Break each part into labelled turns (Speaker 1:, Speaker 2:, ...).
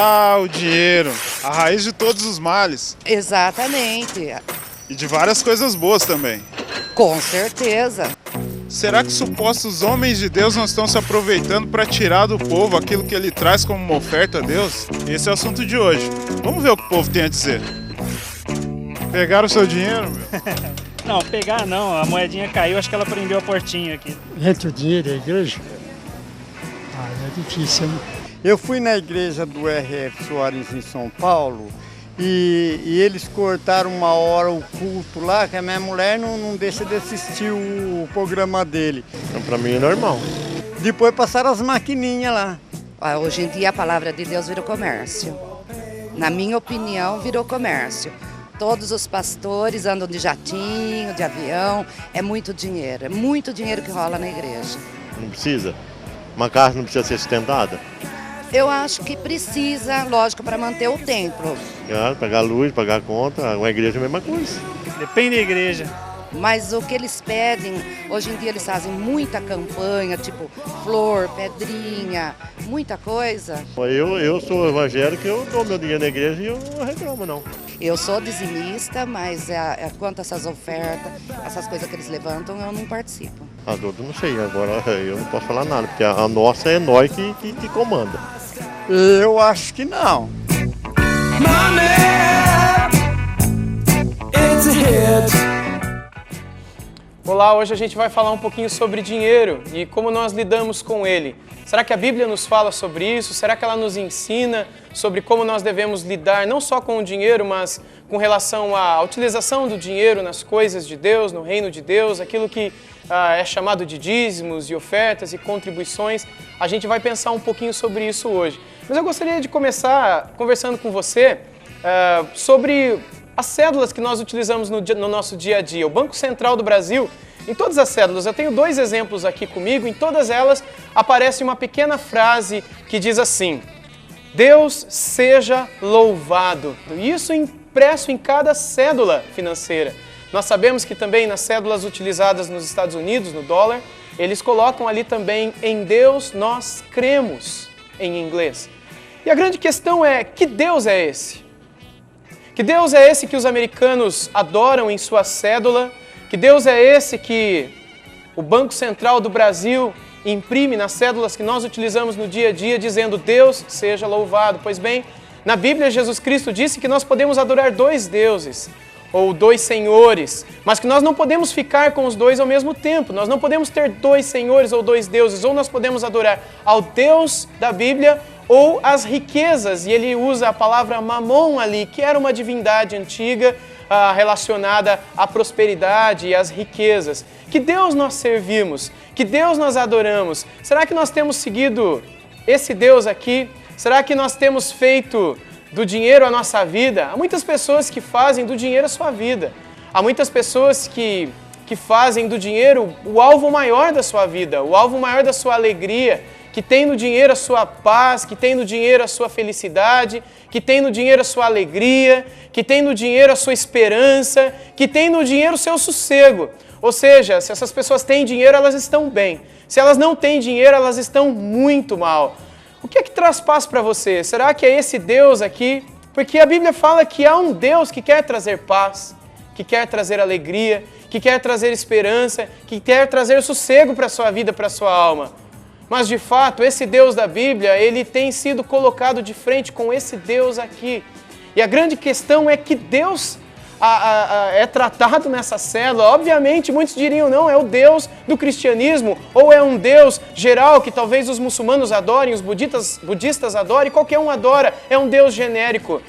Speaker 1: Ah, o dinheiro, a raiz de todos os males.
Speaker 2: Exatamente.
Speaker 1: E de várias coisas boas também.
Speaker 2: Com certeza.
Speaker 1: Será que supostos homens de Deus não estão se aproveitando para tirar do povo aquilo que ele traz como uma oferta a Deus? Esse é o assunto de hoje. Vamos ver o que o povo tem a dizer. Pegaram o seu dinheiro, meu?
Speaker 3: Não, pegar não, a moedinha caiu, acho que ela prendeu a portinha aqui.
Speaker 4: Entra o dinheiro da igreja? É difícil, né?
Speaker 5: Eu fui na igreja do R.F. Soares em São Paulo e eles cortaram uma hora o culto lá, que a minha mulher não deixa de assistir o programa dele.
Speaker 6: Então, para mim é normal.
Speaker 5: Depois passaram as maquininhas lá.
Speaker 2: Hoje em dia a palavra de Deus virou comércio. Na minha opinião, virou comércio. Todos os pastores andam de jatinho, de avião, é muito dinheiro que rola na igreja.
Speaker 6: Não precisa? Uma casa não precisa ser sustentada?
Speaker 2: Eu acho que precisa, lógico, para manter o templo.
Speaker 6: Claro, pagar luz, pagar conta, uma igreja é a mesma coisa.
Speaker 3: Depende da igreja.
Speaker 2: Mas o que eles pedem, hoje em dia eles fazem muita campanha, tipo flor, pedrinha, muita coisa.
Speaker 6: Eu sou evangélico, eu dou meu dinheiro na igreja e eu não reclamo, não.
Speaker 2: Eu sou dizimista, mas quanto a essas ofertas, essas coisas que eles levantam, eu não participo.
Speaker 6: As outras não sei, agora eu não posso falar nada, porque a nossa é nós que comanda.
Speaker 5: Eu acho que não.
Speaker 7: Olá, hoje a gente vai falar um pouquinho sobre dinheiro e como nós lidamos com ele. Será que a Bíblia nos fala sobre isso? Será que ela nos ensina sobre como nós devemos lidar não só com o dinheiro, mas com relação à utilização do dinheiro nas coisas de Deus, no reino de Deus, aquilo que é chamado de dízimos e ofertas e contribuições? A gente vai pensar um pouquinho sobre isso hoje. Mas eu gostaria de começar conversando com você sobre as cédulas que nós utilizamos no nosso dia a dia. O Banco Central do Brasil, em todas as cédulas, eu tenho 2 exemplos aqui comigo, em todas elas aparece uma pequena frase que diz assim: Deus seja louvado. Isso impresso em cada cédula financeira. Nós sabemos que também nas cédulas utilizadas nos Estados Unidos, no dólar, eles colocam ali também em Deus nós cremos, em inglês. E a grande questão é, que Deus é esse? Que Deus é esse que os americanos adoram em sua cédula? Que Deus é esse que o Banco Central do Brasil imprime nas cédulas que nós utilizamos no dia a dia, dizendo Deus seja louvado? Pois bem, na Bíblia Jesus Cristo disse que nós podemos adorar 2 deuses, ou 2 senhores, mas que nós não podemos ficar com os 2 ao mesmo tempo. Nós não podemos ter 2 senhores ou 2 deuses, ou nós podemos adorar ao Deus da Bíblia ou as riquezas, e ele usa a palavra mamon ali, que era uma divindade antiga relacionada à prosperidade e às riquezas. Que Deus nós servimos? Que Deus nós adoramos? Será que nós temos seguido esse Deus aqui? Será que nós temos feito do dinheiro a nossa vida? Há muitas pessoas que fazem do dinheiro a sua vida. Há muitas pessoas que fazem do dinheiro o alvo maior da sua vida, o alvo maior da sua alegria, que tem no dinheiro a sua paz, que tem no dinheiro a sua felicidade, que tem no dinheiro a sua alegria, que tem no dinheiro a sua esperança, que tem no dinheiro o seu sossego. Ou seja, se essas pessoas têm dinheiro, elas estão bem. Se elas não têm dinheiro, elas estão muito mal. O que é que traz paz para você? Será que é esse Deus aqui? Porque a Bíblia fala que há um Deus que quer trazer paz, que quer trazer alegria, que quer trazer esperança, que quer trazer sossego para a sua vida, para a sua alma. Mas, de fato, esse Deus da Bíblia, ele tem sido colocado de frente com esse Deus aqui. E a grande questão é que Deus é tratado nessa célula. Obviamente, muitos diriam, não, é o Deus do cristianismo, ou é um Deus geral que talvez os muçulmanos adorem, os budistas adorem, qualquer um adora, é um Deus genérico.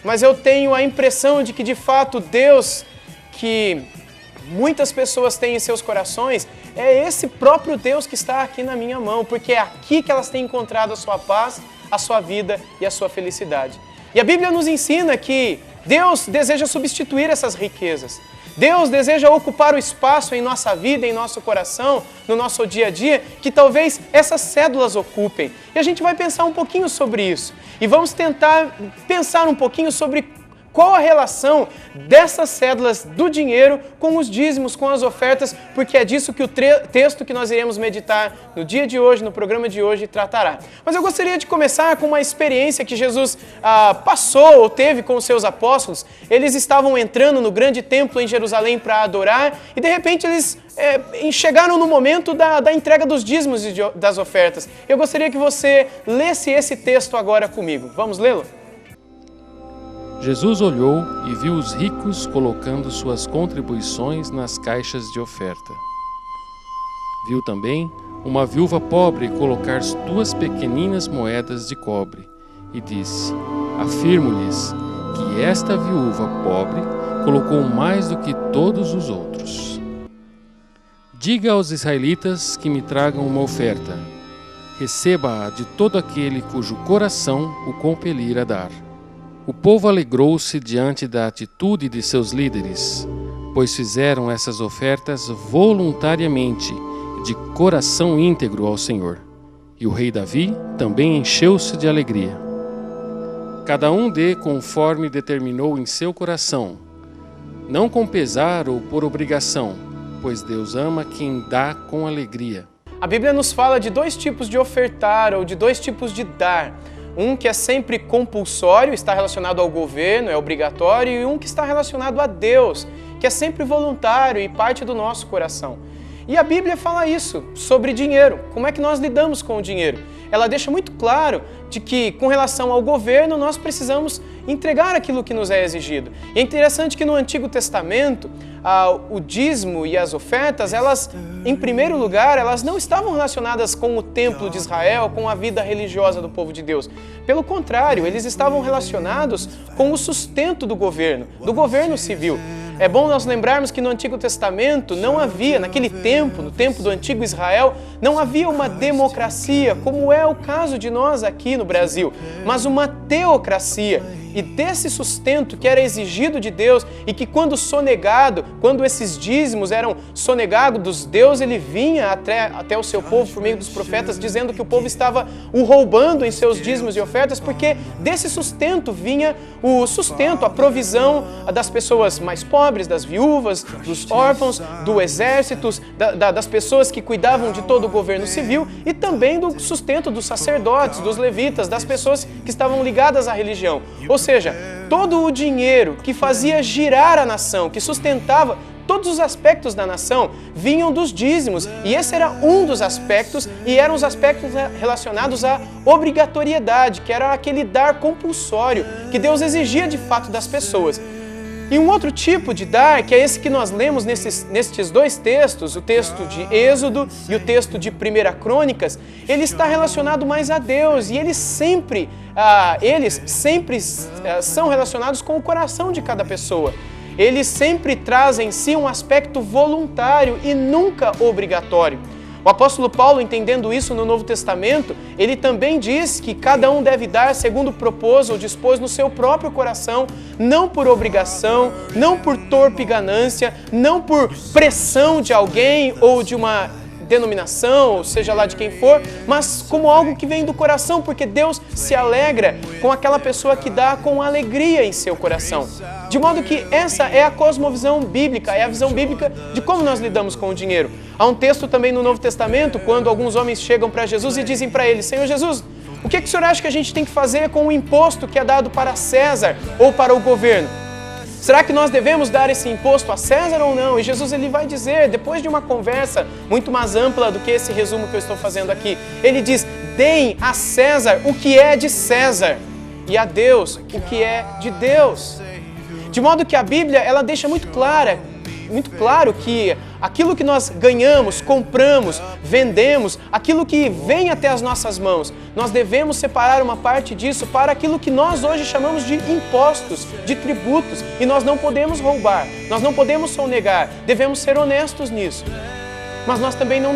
Speaker 7: Mas eu tenho a impressão de que, de fato, Deus que muitas pessoas têm em seus corações, é esse próprio Deus que está aqui na minha mão, porque é aqui que elas têm encontrado a sua paz, a sua vida e a sua felicidade. E a Bíblia nos ensina que Deus deseja substituir essas riquezas. Deus deseja ocupar o espaço em nossa vida, em nosso coração, no nosso dia a dia, que talvez essas cédulas ocupem. E a gente vai pensar um pouquinho sobre isso. E vamos tentar pensar um pouquinho sobre Qual a relação dessas cédulas do dinheiro com os dízimos, com as ofertas, porque é disso que o texto que nós iremos meditar no dia de hoje, no programa de hoje, tratará. Mas eu gostaria de começar com uma experiência que Jesus passou ou teve com os seus apóstolos. Eles estavam entrando no grande templo em Jerusalém para adorar e de repente eles chegaram no momento da entrega dos dízimos e das ofertas. Eu gostaria que você lesse esse texto agora comigo. Vamos lê-lo?
Speaker 8: Jesus olhou e viu os ricos colocando suas contribuições nas caixas de oferta. Viu também uma viúva pobre colocar 2 pequeninas moedas de cobre e disse: afirmo-lhes que esta viúva pobre colocou mais do que todos os outros. Diga aos israelitas que me tragam uma oferta. Receba-a de todo aquele cujo coração o compelir a dar. O povo alegrou-se diante da atitude de seus líderes, pois fizeram essas ofertas voluntariamente, de coração íntegro ao Senhor. E o rei Davi também encheu-se de alegria. Cada um dê conforme determinou em seu coração, não com pesar ou por obrigação, pois Deus ama quem dá com alegria.
Speaker 7: A Bíblia nos fala de 2 tipos de ofertar ou de 2 tipos de dar. Um que é sempre compulsório, está relacionado ao governo, é obrigatório, e um que está relacionado a Deus, que é sempre voluntário e parte do nosso coração. E a Bíblia fala isso sobre dinheiro. Como é que nós lidamos com o dinheiro? Ela deixa muito claro de que, com relação ao governo, nós precisamos entregar aquilo que nos é exigido. E é interessante que no Antigo Testamento, o dízimo e as ofertas, elas, em primeiro lugar, elas não estavam relacionadas com o templo de Israel, com a vida religiosa do povo de Deus. Pelo contrário, eles estavam relacionados com o sustento do governo civil. É bom nós lembrarmos que no Antigo Testamento não havia, naquele tempo, no tempo do Antigo Israel, não havia uma democracia, como é o caso de nós aqui no Brasil, mas uma teocracia. E desse sustento que era exigido de Deus e que quando sonegado, quando esses dízimos eram sonegados, Deus ele vinha até o seu povo por meio dos profetas dizendo que o povo estava o roubando em seus dízimos e ofertas, porque desse sustento vinha o sustento, a provisão das pessoas mais pobres, das viúvas, dos órfãos, do exército, das pessoas que cuidavam de todo o governo civil e também do sustento dos sacerdotes, dos levitas, das pessoas que estavam ligadas à religião. Ou seja, todo o dinheiro que fazia girar a nação, que sustentava todos os aspectos da nação, vinham dos dízimos. E esse era um dos aspectos, e eram os aspectos relacionados à obrigatoriedade, que era aquele dar compulsório, que Deus exigia de fato das pessoas. E um outro tipo de dar, que é esse que nós lemos nestes 2 textos, o texto de Êxodo e o texto de 1 Crônicas, ele está relacionado mais a Deus e eles sempre são relacionados com o coração de cada pessoa. Eles sempre trazem em si um aspecto voluntário e nunca obrigatório. O apóstolo Paulo, entendendo isso no Novo Testamento, ele também diz que cada um deve dar segundo propôs ou dispôs no seu próprio coração, não por obrigação, não por torpe ganância, não por pressão de alguém ou de uma denominação, ou seja lá de quem for, mas como algo que vem do coração, porque Deus se alegra com aquela pessoa que dá com alegria em seu coração. De modo que essa é a cosmovisão bíblica, é a visão bíblica de como nós lidamos com o dinheiro. Há um texto também no Novo Testamento, quando alguns homens chegam para Jesus e dizem para ele: Senhor Jesus, o que o senhor acha que a gente tem que fazer com o imposto que é dado para César ou para o governo? Será que nós devemos dar esse imposto a César ou não? E Jesus ele vai dizer, depois de uma conversa muito mais ampla do que esse resumo que eu estou fazendo aqui, ele diz: deem a César o que é de César e a Deus o que é de Deus. De modo que a Bíblia ela deixa muito claro que aquilo que nós ganhamos, compramos, vendemos, aquilo que vem até as nossas mãos, nós devemos separar uma parte disso para aquilo que nós hoje chamamos de impostos, de tributos, e nós não podemos roubar, nós não podemos sonegar, devemos ser honestos nisso. Mas nós também não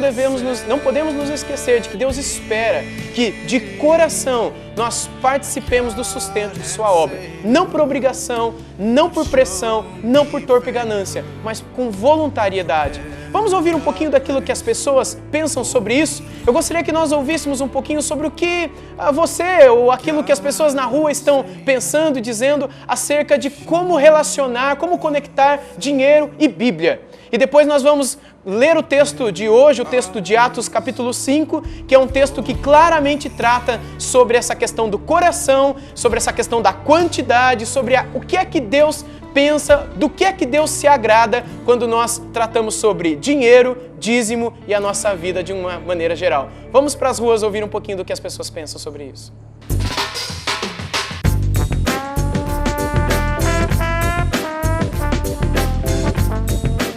Speaker 7: podemos nos esquecer de que Deus espera que, de coração, nós participemos do sustento de sua obra. Não por obrigação, não por pressão, não por torpe ganância, mas com voluntariedade. Vamos ouvir um pouquinho daquilo que as pessoas pensam sobre isso? Eu gostaria que nós ouvíssemos um pouquinho sobre o que você ou aquilo que as pessoas na rua estão pensando e dizendo acerca de como relacionar, como conectar dinheiro e Bíblia. E depois nós vamos ler o texto de hoje, o texto de Atos capítulo 5, que é um texto que claramente trata sobre essa questão do coração, sobre essa questão da quantidade, sobre o que é que Deus pensa, do que é que Deus se agrada quando nós tratamos sobre dinheiro, dízimo e a nossa vida de uma maneira geral. Vamos para as ruas ouvir um pouquinho do que as pessoas pensam sobre isso.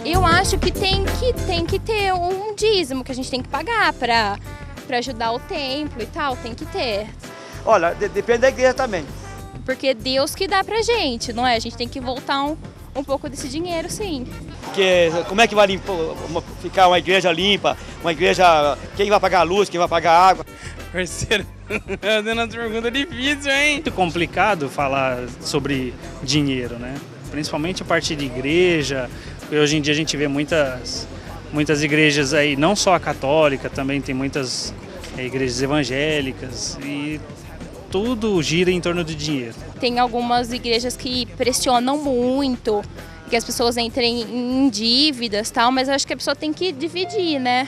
Speaker 9: Eu acho que tem que ter um dízimo que a gente tem que pagar para ajudar o templo e tal, tem que ter.
Speaker 10: Olha, depende da igreja também.
Speaker 9: Porque é Deus que dá pra gente, não é? A gente tem que voltar um pouco desse dinheiro, sim.
Speaker 10: Porque como é que vai ficar uma igreja limpa, uma igreja... Quem vai pagar a luz, quem vai pagar a água?
Speaker 11: Parceiro, dando uma pergunta difícil, hein?
Speaker 3: Muito complicado falar sobre dinheiro, né? Principalmente a partir de igreja. Hoje em dia a gente vê muitas igrejas aí, não só a católica, também tem muitas igrejas evangélicas e tudo gira em torno do dinheiro.
Speaker 9: Tem algumas igrejas que pressionam muito, que as pessoas entrem em dívidas e tal, mas eu acho que a pessoa tem que dividir, né?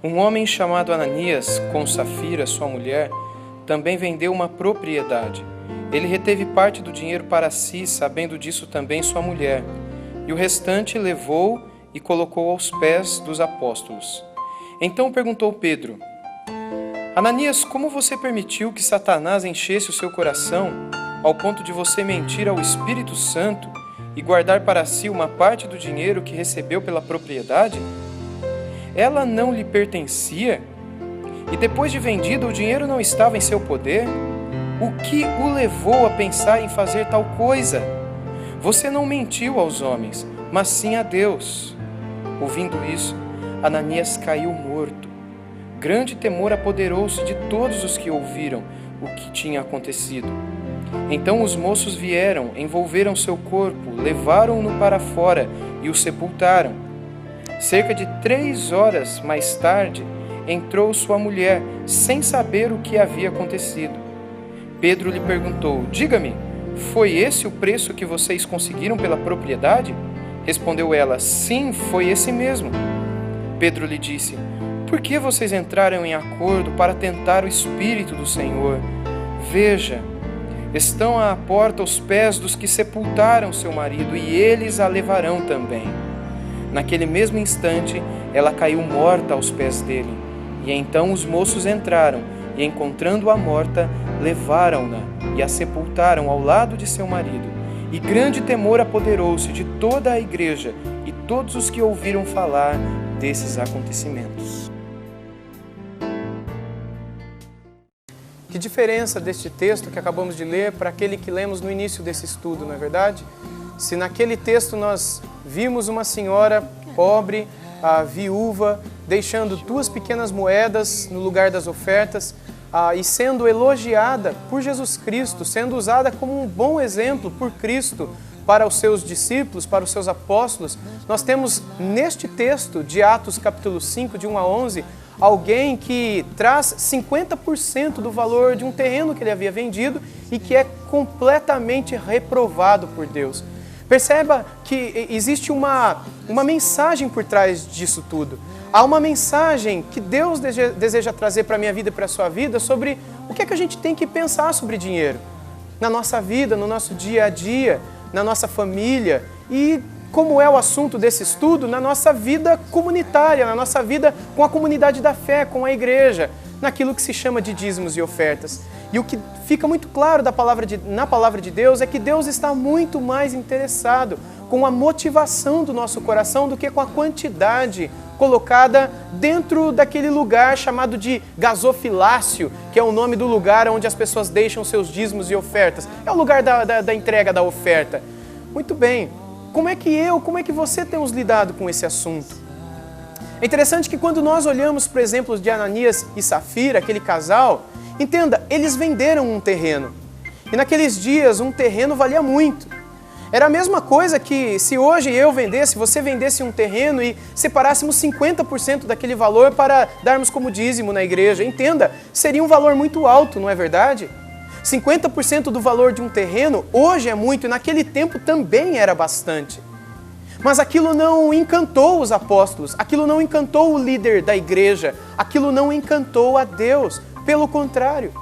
Speaker 7: Um homem chamado Ananias, com Safira, sua mulher, também vendeu uma propriedade. Ele reteve parte do dinheiro para si, sabendo disso também sua mulher, e o restante levou e colocou aos pés dos apóstolos. Então perguntou Pedro: Ananias, como você permitiu que Satanás enchesse o seu coração ao ponto de você mentir ao Espírito Santo e guardar para si uma parte do dinheiro que recebeu pela propriedade? Ela não lhe pertencia? E depois de vendido, o dinheiro não estava em seu poder? O que o levou a pensar em fazer tal coisa? Você não mentiu aos homens, mas sim a Deus. Ouvindo isso, Ananias caiu morto. Grande temor apoderou-se de todos os que ouviram o que tinha acontecido. Então os moços vieram, envolveram seu corpo, levaram-no para fora e o sepultaram. Cerca de 3 horas mais tarde, entrou sua mulher, sem saber o que havia acontecido. Pedro lhe perguntou: Diga-me, foi esse o preço que vocês conseguiram pela propriedade? Respondeu ela: Sim, foi esse mesmo. Pedro lhe disse: Por que vocês entraram em acordo para tentar o Espírito do Senhor? Veja, estão à porta os pés dos que sepultaram seu marido, e eles a levarão também. Naquele mesmo instante, ela caiu morta aos pés dele. E então os moços entraram, e encontrando-a morta, levaram-na e a sepultaram ao lado de seu marido. E grande temor apoderou-se de toda a igreja e todos os que ouviram falar desses acontecimentos. Que diferença deste texto que acabamos de ler para aquele que lemos no início desse estudo, não é verdade? Se naquele texto nós vimos uma senhora pobre, a viúva, deixando 2 pequenas moedas no lugar das ofertas e sendo elogiada por Jesus Cristo, sendo usada como um bom exemplo por Cristo para os seus discípulos, para os seus apóstolos, nós temos neste texto de Atos capítulo 5, de 1 a 11, alguém que traz 50% do valor de um terreno que ele havia vendido e que é completamente reprovado por Deus. Perceba que existe uma mensagem por trás disso tudo. Há uma mensagem que Deus deseja trazer para a minha vida e para a sua vida sobre o que é que a gente tem que pensar sobre dinheiro. Na nossa vida, no nosso dia a dia, na nossa família e, como é o assunto desse estudo, na nossa vida comunitária, na nossa vida com a comunidade da fé, com a igreja, naquilo que se chama de dízimos e ofertas. E o que fica muito claro na palavra de Deus é que Deus está muito mais interessado com a motivação do nosso coração do que com a quantidade colocada dentro daquele lugar chamado de gasofilácio, que é o nome do lugar onde as pessoas deixam seus dízimos e ofertas. É o lugar da entrega da oferta. Muito bem, como é que você temos lidado com esse assunto? É interessante que quando nós olhamos, por exemplo, de Ananias e Safira, aquele casal, entenda, eles venderam um terreno. E naqueles dias um terreno valia muito. Era a mesma coisa que se hoje você vendesse um terreno e separássemos 50% daquele valor para darmos como dízimo na igreja. Entenda, seria um valor muito alto, não é verdade? 50% do valor de um terreno hoje é muito e naquele tempo também era bastante. Mas aquilo não encantou os apóstolos, aquilo não encantou o líder da igreja, aquilo não encantou a Deus. Pelo contrário,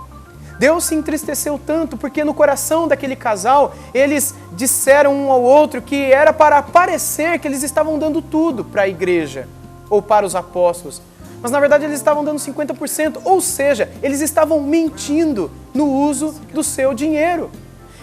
Speaker 7: Deus se entristeceu tanto porque no coração daquele casal, eles disseram um ao outro que era para parecer que eles estavam dando tudo para a igreja ou para os apóstolos. Mas na verdade eles estavam dando 50%, ou seja, eles estavam mentindo no uso do seu dinheiro.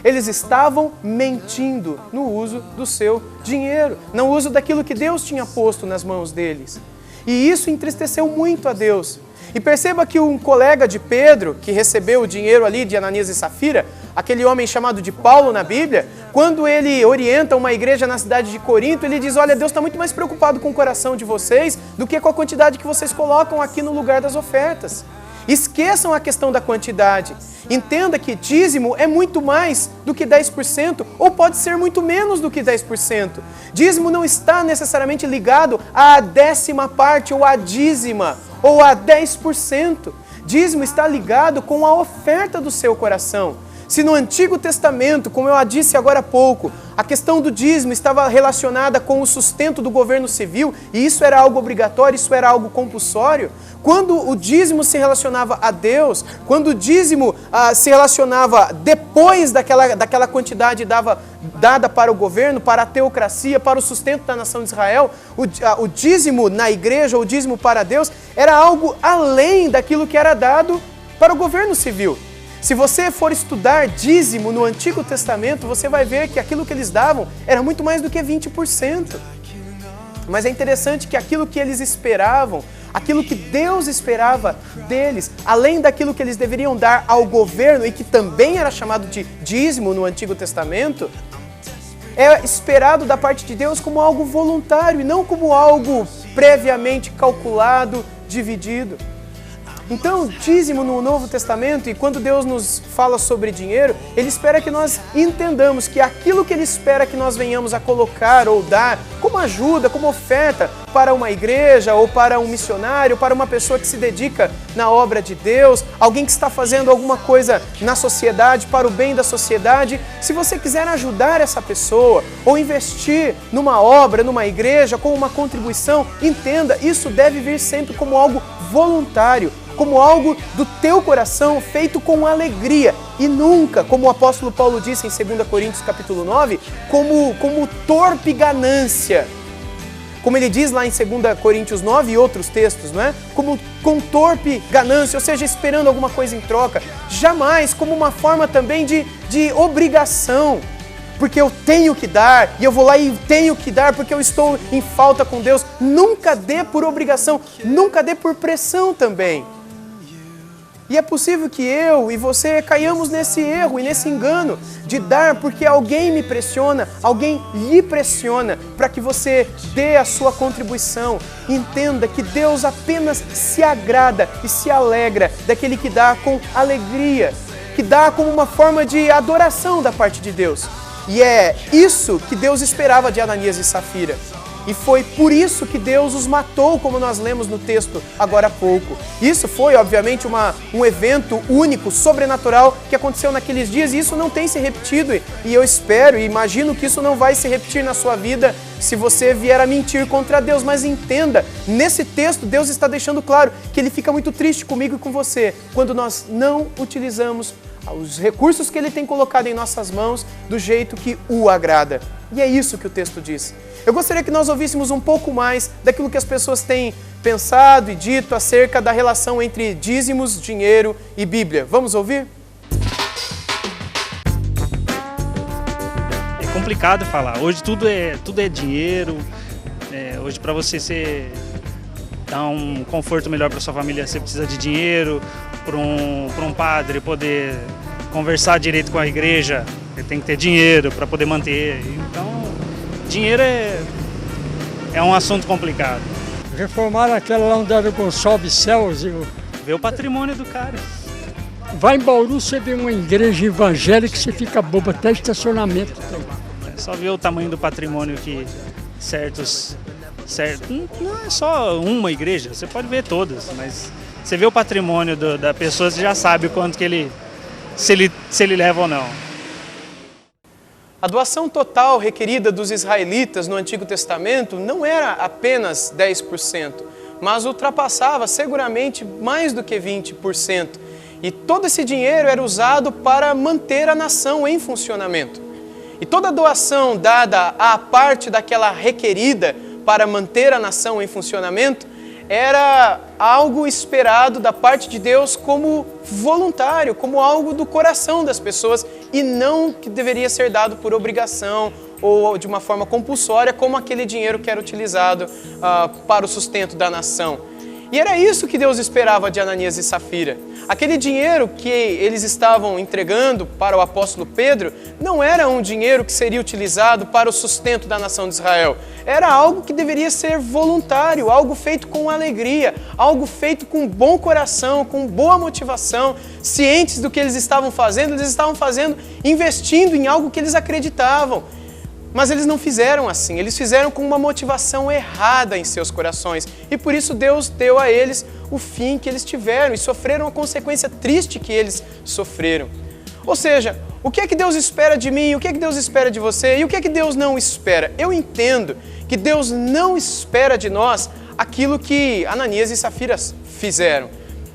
Speaker 7: Eles estavam mentindo no uso do seu dinheiro, no uso daquilo que Deus tinha posto nas mãos deles. E isso entristeceu muito a Deus. E perceba que um colega de Pedro, que recebeu o dinheiro ali de Ananias e Safira, aquele homem chamado de Paulo na Bíblia, quando ele orienta uma igreja na cidade de Corinto, ele diz, olha, Deus está muito mais preocupado com o coração de vocês do que com a quantidade que vocês colocam aqui no lugar das ofertas. Esqueçam a questão da quantidade. Entenda que dízimo é muito mais do que 10%, ou pode ser muito menos do que 10%. Dízimo não está necessariamente ligado à 10ª parte, ou à dízima, ou a 10%. Dízimo está ligado com a oferta do seu coração. Se no Antigo Testamento, como eu disse agora há pouco, a questão do dízimo estava relacionada com o sustento do governo civil, e isso era algo obrigatório, isso era algo compulsório, quando o dízimo se relacionava a Deus, quando o dízimo se relacionava depois daquela quantidade dada para o governo, para a teocracia, para o sustento da nação de Israel, o dízimo na igreja, o dízimo para Deus, era algo além daquilo que era dado para o governo civil. Se você for estudar dízimo no Antigo Testamento, você vai ver que aquilo que eles davam era muito mais do que 20%. Mas é interessante que aquilo que eles esperavam, aquilo que Deus esperava deles, além daquilo que eles deveriam dar ao governo e que também era chamado de dízimo no Antigo Testamento, é esperado da parte de Deus como algo voluntário e não como algo previamente calculado, dividido. Então, dízimo no Novo Testamento, e quando Deus nos fala sobre dinheiro, Ele espera que nós entendamos que aquilo que Ele espera que nós venhamos a colocar ou dar como ajuda, como oferta para uma igreja ou para um missionário, para uma pessoa que se dedica na obra de Deus, alguém que está fazendo alguma coisa na sociedade, para o bem da sociedade, se você quiser ajudar essa pessoa ou investir numa obra, numa igreja, com uma contribuição, entenda, isso deve vir sempre como algo voluntário, como algo do teu coração feito com alegria e nunca, como o apóstolo Paulo disse em 2 Coríntios capítulo 9, como torpe ganância. Como ele diz lá em 2 Coríntios 9 e outros textos, não é? Como com torpe ganância, ou seja, esperando alguma coisa em troca. Jamais como uma forma também de obrigação. Porque eu tenho que dar, e eu vou lá e tenho que dar porque eu estou em falta com Deus. Nunca dê por obrigação, nunca dê por pressão também. E é possível que eu e você caiamos nesse erro e nesse engano de dar porque alguém me pressiona, alguém lhe pressiona para que você dê a sua contribuição. Entenda que Deus apenas se agrada e se alegra daquele que dá com alegria, que dá como uma forma de adoração da parte de Deus. E é isso que Deus esperava de Ananias e Safira. E foi por isso que Deus os matou, como nós lemos no texto agora há pouco. Isso foi, obviamente, um evento único, sobrenatural, que aconteceu naqueles dias, e isso não tem se repetido. E eu espero e imagino que isso não vai se repetir na sua vida se você vier a mentir contra Deus. Mas entenda, nesse texto Deus está deixando claro que Ele fica muito triste comigo e com você quando nós não utilizamos os recursos que Ele tem colocado em nossas mãos do jeito que o agrada. E é isso que o texto diz. Eu gostaria que nós ouvíssemos um pouco mais daquilo que as pessoas têm pensado e dito acerca da relação entre dízimos, dinheiro e Bíblia. Vamos ouvir?
Speaker 3: É complicado falar. Hoje tudo é dinheiro. Hoje para você dar um conforto melhor para sua família, você precisa de dinheiro. Para um padre poder conversar direito com a igreja, ele tem que ter dinheiro para poder manter. Então, dinheiro é um assunto complicado.
Speaker 4: Reformaram aquela lá onde era o Gonçalves Céus.
Speaker 3: Vê o patrimônio do cara.
Speaker 4: Vai em Bauru, você vê uma igreja evangélica que você fica bobo, até estacionamento tem.
Speaker 3: só vê o tamanho do patrimônio que não é só uma igreja, você pode ver todas, mas você vê o patrimônio da pessoa, você já sabe o quanto que se ele leva ou não.
Speaker 7: A doação total requerida dos israelitas no Antigo Testamento não era apenas 10%, mas ultrapassava seguramente mais do que 20%. E todo esse dinheiro era usado para manter a nação em funcionamento. E toda doação dada à parte daquela requerida para manter a nação em funcionamento era algo esperado da parte de Deus como voluntário, como algo do coração das pessoas e não que deveria ser dado por obrigação ou de uma forma compulsória, como aquele dinheiro que era utilizado para o sustento da nação. E era isso que Deus esperava de Ananias e Safira. Aquele dinheiro que eles estavam entregando para o apóstolo Pedro não era um dinheiro que seria utilizado para o sustento da nação de Israel. Era algo que deveria ser voluntário, algo feito com alegria, algo feito com bom coração, com boa motivação, cientes do que eles estavam fazendo investindo em algo que eles acreditavam. Mas eles não fizeram assim, eles fizeram com uma motivação errada em seus corações. E por isso Deus deu a eles o fim que eles tiveram e sofreram a consequência triste que eles sofreram. Ou seja, o que é que Deus espera de mim, o que é que Deus espera de você e o que é que Deus não espera? Eu entendo que Deus não espera de nós aquilo que Ananias e Safira fizeram.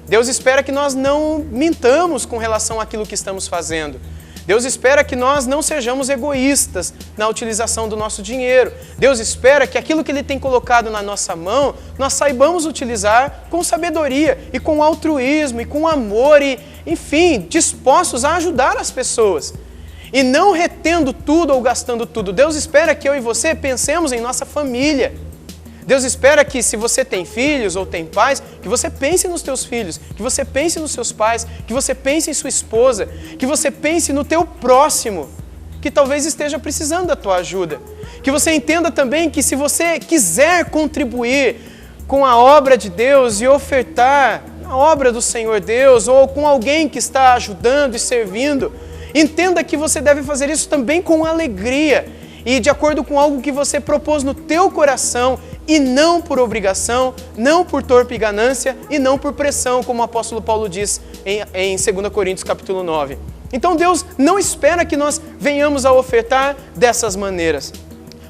Speaker 7: Deus espera que nós não mintamos com relação àquilo que estamos fazendo. Deus espera que nós não sejamos egoístas na utilização do nosso dinheiro. Deus espera que aquilo que Ele tem colocado na nossa mão, nós saibamos utilizar com sabedoria e com altruísmo e com amor e, enfim, dispostos a ajudar as pessoas. E não retendo tudo ou gastando tudo. Deus espera que eu e você pensemos em nossa família. Deus espera que, se você tem filhos ou tem pais, que você pense nos teus filhos, que você pense nos seus pais, que você pense em sua esposa, que você pense no teu próximo, que talvez esteja precisando da tua ajuda. Que você entenda também que, se você quiser contribuir com a obra de Deus e ofertar a obra do Senhor Deus, ou com alguém que está ajudando e servindo, entenda que você deve fazer isso também com alegria e de acordo com algo que você propôs no teu coração, e não por obrigação, não por torpe ganância e não por pressão, como o apóstolo Paulo diz em 2 Coríntios capítulo 9. Então Deus não espera que nós venhamos a ofertar dessas maneiras.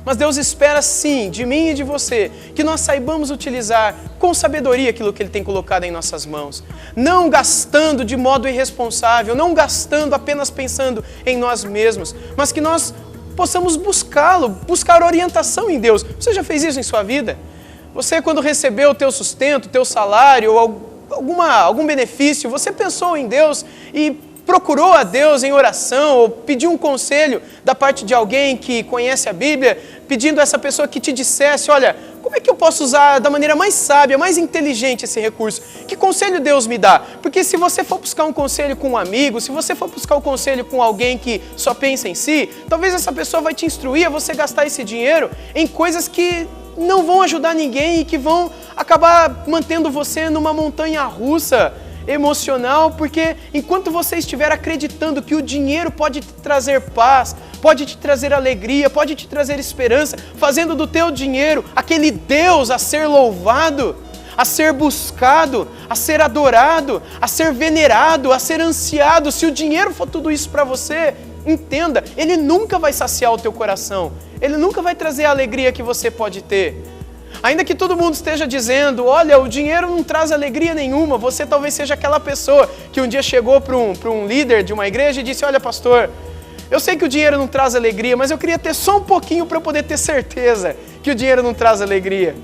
Speaker 7: Mas Deus espera sim, de mim e de você, que nós saibamos utilizar com sabedoria aquilo que Ele tem colocado em nossas mãos. Não gastando de modo irresponsável, não gastando apenas pensando em nós mesmos, mas que nós possamos buscar orientação em Deus. Você já fez isso em sua vida? Você, quando recebeu o teu sustento, o teu salário, ou algum benefício, você pensou em Deus e procurou a Deus em oração, ou pediu um conselho da parte de alguém que conhece a Bíblia, pedindo a essa pessoa que te dissesse, olha, como é que eu posso usar da maneira mais sábia, mais inteligente esse recurso? Que conselho Deus me dá? Porque se você for buscar um conselho com um amigo, se você for buscar um conselho com alguém que só pensa em si, talvez essa pessoa vai te instruir a você gastar esse dinheiro em coisas que não vão ajudar ninguém e que vão acabar mantendo você numa montanha russa emocional, porque enquanto você estiver acreditando que o dinheiro pode te trazer paz, pode te trazer alegria, pode te trazer esperança, fazendo do teu dinheiro aquele Deus a ser louvado, a ser buscado, a ser adorado, a ser venerado, a ser ansiado, se o dinheiro for tudo isso para você, entenda, ele nunca vai saciar o teu coração, ele nunca vai trazer a alegria que você pode ter. Ainda que todo mundo esteja dizendo, olha, o dinheiro não traz alegria nenhuma, você talvez seja aquela pessoa que um dia chegou para um líder de uma igreja e disse, olha pastor, eu sei que o dinheiro não traz alegria, mas eu queria ter só um pouquinho para eu poder ter certeza que o dinheiro não traz alegria.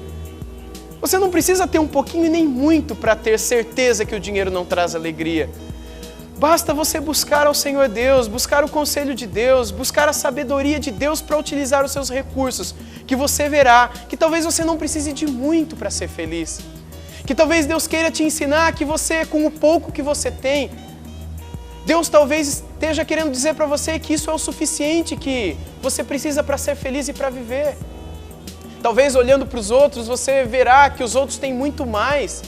Speaker 7: Você não precisa ter um pouquinho e nem muito para ter certeza que o dinheiro não traz alegria. Basta você buscar ao Senhor Deus, buscar o conselho de Deus, buscar a sabedoria de Deus para utilizar os seus recursos, que você verá que talvez você não precise de muito para ser feliz. Que talvez Deus queira te ensinar que você, com o pouco que você tem, Deus talvez esteja querendo dizer para você que isso é o suficiente que você precisa para ser feliz e para viver. Talvez olhando para os outros, você verá que os outros têm muito mais.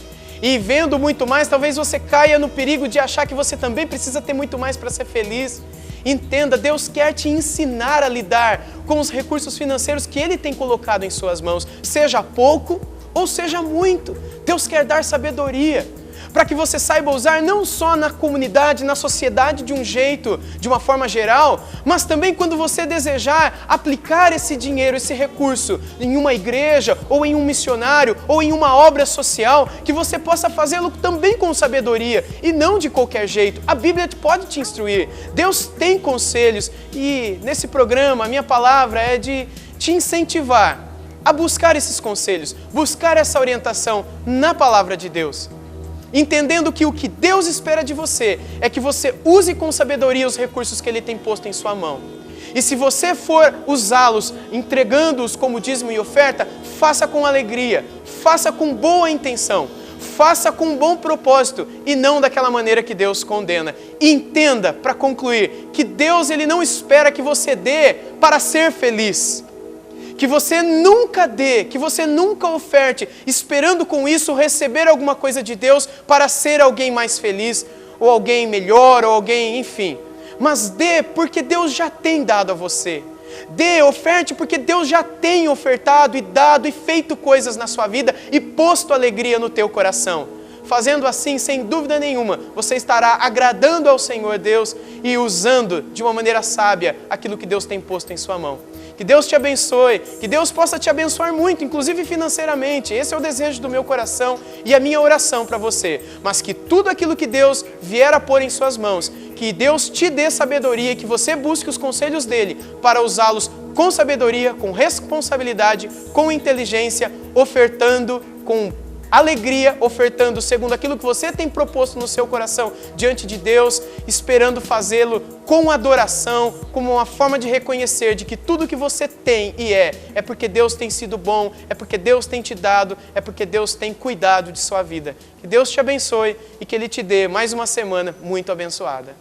Speaker 7: E vendo muito mais, talvez você caia no perigo de achar que você também precisa ter muito mais para ser feliz. Entenda, Deus quer te ensinar a lidar com os recursos financeiros que Ele tem colocado em suas mãos, seja pouco ou seja muito. Deus quer dar sabedoria para que você saiba usar não só na comunidade, na sociedade de um jeito, de uma forma geral, mas também quando você desejar aplicar esse dinheiro, esse recurso em uma igreja, ou em um missionário, ou em uma obra social, que você possa fazê-lo também com sabedoria e não de qualquer jeito. A Bíblia pode te instruir, Deus tem conselhos e nesse programa a minha palavra é de te incentivar a buscar esses conselhos, buscar essa orientação na palavra de Deus. Entendendo que o que Deus espera de você é que você use com sabedoria os recursos que Ele tem posto em sua mão. E se você for usá-los, entregando-os como dízimo e oferta, faça com alegria, faça com boa intenção, faça com bom propósito e não daquela maneira que Deus condena. E entenda, para concluir, que Deus Ele não espera que você dê para ser feliz. Que você nunca dê, que você nunca oferte, esperando com isso receber alguma coisa de Deus para ser alguém mais feliz, ou alguém melhor, ou alguém, enfim. Mas dê porque Deus já tem dado a você. Dê, oferte porque Deus já tem ofertado e dado e feito coisas na sua vida e posto alegria no teu coração. Fazendo assim, sem dúvida nenhuma, você estará agradando ao Senhor Deus e usando de uma maneira sábia aquilo que Deus tem posto em sua mão. Que Deus te abençoe, que Deus possa te abençoar muito, inclusive financeiramente. Esse é o desejo do meu coração e a minha oração para você. Mas que tudo aquilo que Deus vier a pôr em suas mãos, que Deus te dê sabedoria e que você busque os conselhos dEle para usá-los com sabedoria, com responsabilidade, com inteligência, ofertando com alegria, ofertando segundo aquilo que você tem proposto no seu coração diante de Deus, esperando fazê-lo com adoração, como uma forma de reconhecer de que tudo que você tem e é porque Deus tem sido bom, é porque Deus tem te dado, é porque Deus tem cuidado de sua vida. Que Deus te abençoe e que Ele te dê mais uma semana muito abençoada.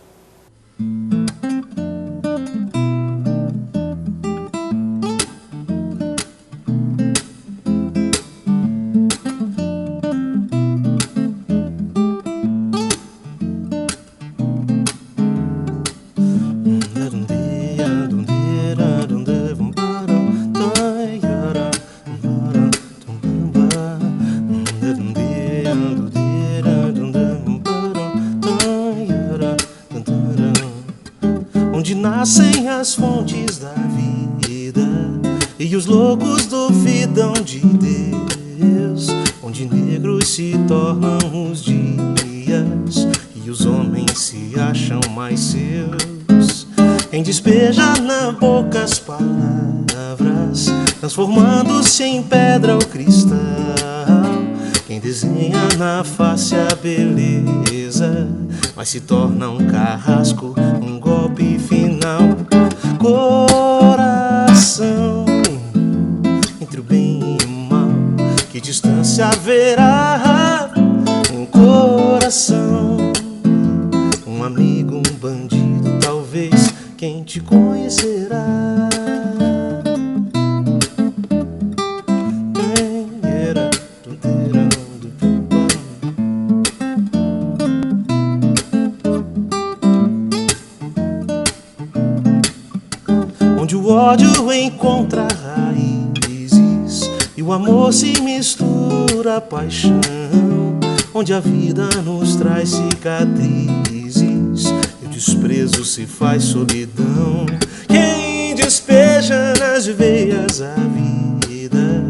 Speaker 12: Nascem as fontes da vida e os loucos duvidam de Deus, onde negros se tornam os dias e os homens se acham mais seus. Quem despeja na boca as palavras, transformando-se em pedra o cristal. Quem desenha na face a beleza, mas se torna um carrasco, um golpe final. Coração, entre o bem e o mal, que distância haverá? Um coração, um amigo, um bandido, talvez quem te conhecerá. Onde o ódio encontra raízes e o amor se mistura à paixão, onde a vida nos traz cicatrizes e o desprezo se faz solidão. Quem despeja nas veias a vida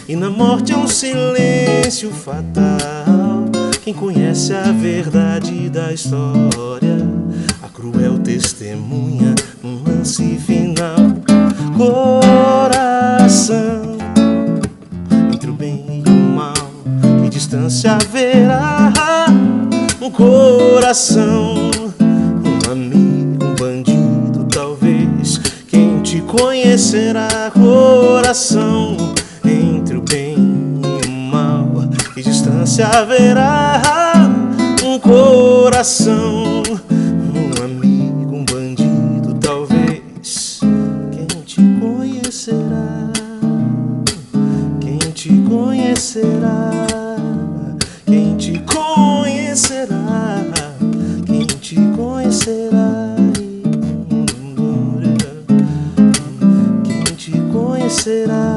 Speaker 12: e na morte é um silêncio fatal. Quem conhece a verdade da história, a cruel testemunha num lance final. Coração, entre o bem e o mal, que distância haverá? Um coração, um amigo, um bandido, talvez quem te conhecerá. Coração, entre o bem e o mal, que distância haverá? Um coração, um amigo, um bandido, talvez quem te conhecerá, quem te conhecerá, quem te conhecerá, quem te conhecerá, quem será?